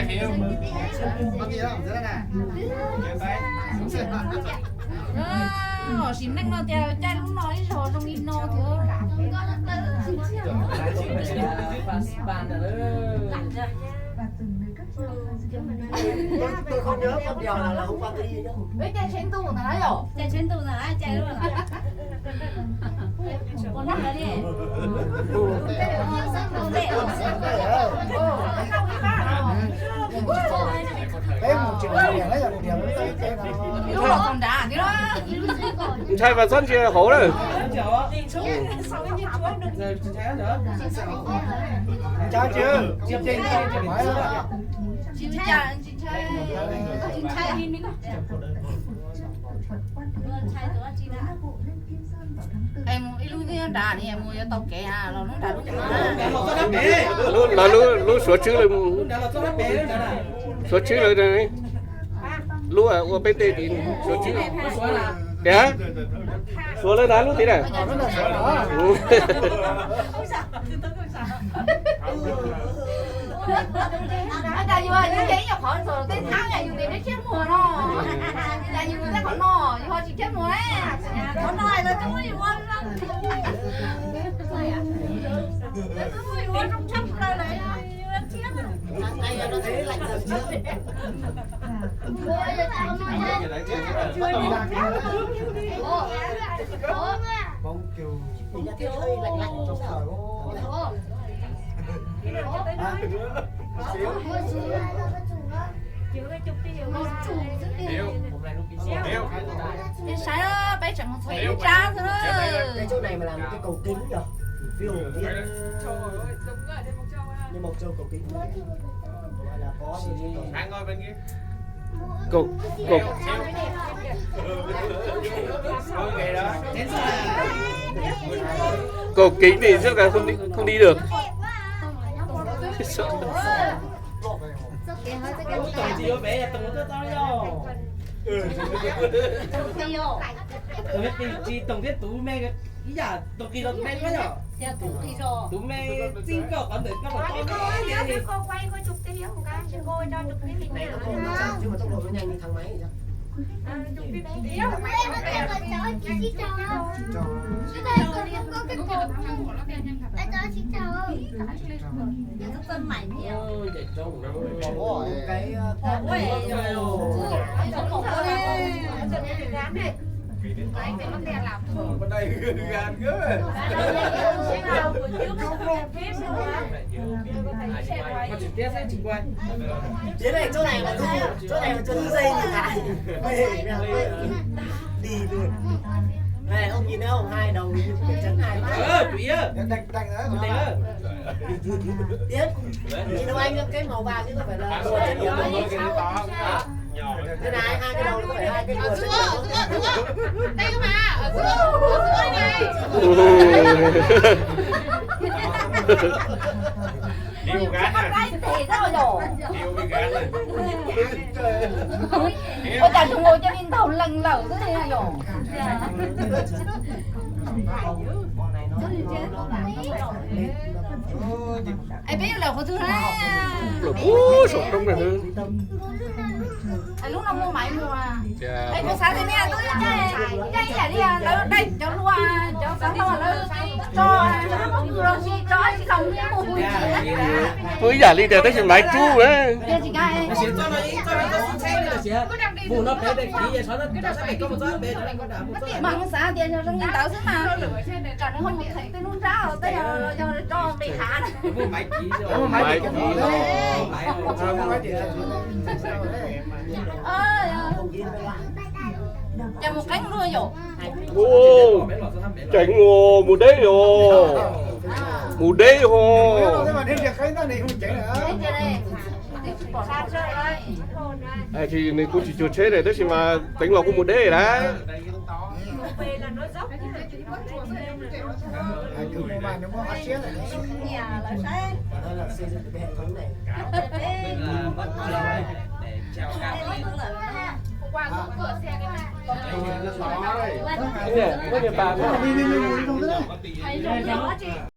rồi hiểu. Có gì đâu, rất là nè. Họ xin năng nó theo cha lúc nói rồi trong in nó thừa. Tôi không nhớ một điều nào là hôm qua tôi đi nhá. Với cha trên tủ là rồi. Chạy trên tủ là chạy luôn à? Con nắp là đi. Cái 1 triệu tiền đấy là 1 triệu đấy cái Lúc đó còn đá cái đó. Trai và dân chưa khổ rồi. Chào chưa? Chiếc trên tay thoải mái lắm. Chị cha chị trai đi đi. Em ilu cái đá này em mua cho tao kẻ à, nó đá lúc Lu số chữ là số chữ là này. Lu à, u bên tây thì số chữ. Dạ. Số lên đá lu tí này. Anh ta vừa như vậy nhập khỏi rồi tên tháng này dùng để biết chết mùa nó. Là dùng người ta khỏi nó, nhưng họ chỉ chết mùa đấy. Có nói là chúng mình muốn lắm. Chúng mình muốn trong chấp ra lại chết. Anh nó thấy lạnh rồi chứ. Bóng kiểu mình đã thấy hơi lạnh lạnh trong thời đó. Cái sai đó, bé chẳng phải cha thôi. Cái chỗ này mà làm cái cầu kính nhỉ? Phiêu thiên. Nhưng Mộc Châu cầu kính. Gọi là có Anh ngồi bên kia. Cục. Cục kính thì chắc là không đi được. Chị bé từng có tao đâu. Tôi biết chị tổng biết tú mẹ cái ý giả tổng kỳ là mẹ quá nhở. Tú mẹ chính cỡ còn được các bạn to Cô quay cô chụp cái hiếu một cái, cô cho chụp cái hình này. chứ mà tốc độ nó nhanh như thang máy vậy sao? Chụp cái hiếu. Tân mảnh nhiều. ôi để trông Có cái Bên đây gan gớm. mà trực tiếp sẽ chỉnh quay. Thế này chỗ này mà cho thu dây thì lại đi luôn. Này ông nhìn thấy không, hai đầu như cái chân hai mắt. Quỷ ơi. Đánh đó. Tiếp. Nhìn đâu anh cái màu vàng chứ không phải là đồ chân yếu đâu. Cái này hai cái đầu nó phải hai cái đồ chân yếu. Đây mà, ở giữa này. Yêu gán nè. Thì sao rồi? Yêu bị gán này. Ôi chả chúng ngồi trên in thầu lần lẩu thế này rồi. Ai biết là có thứ hai. Ủa, sụp trong này nữa. Ai lúc nào mua máy mua à? Ai có sáng thế này tôi cái nhà đi à, nó đây cho lúa cho sáng nó cho chị không mua. Với giả ly đều tới trên máy chú ấy. Chị cái. Cho nó xe đây là chị. Phụ nó bé đây kỹ cho nó sẽ phải có một số bé cho nó có đảm một số. Bằng xã tiền cho trong nhân tạo xíu mà. Cả nó không thấy tôi nút ra rồi tới giờ cho bị hạ. Mua máy kỹ rồi. Mua máy kỹ rồi. Cho một cánh luôn rồi. Ô, tránh ngô, mù đấy rồi. Mù đấy rồi. Thế mà đến việc cái này không chạy nữa. Bỏ ra chơi đây. À, thì mình cũng chỉ chuột chết này, tức là mà tính vào cũng mù đấy đấy. Về là nó dốc. Cứ mua bàn nó có hot shit này. Nhà là xe. Đó là xây dựng cái hệ thống này. Để treo cao. Qua cửa xe cái này. Cái gì? Có nhiều bà. Hay rồi đó chị.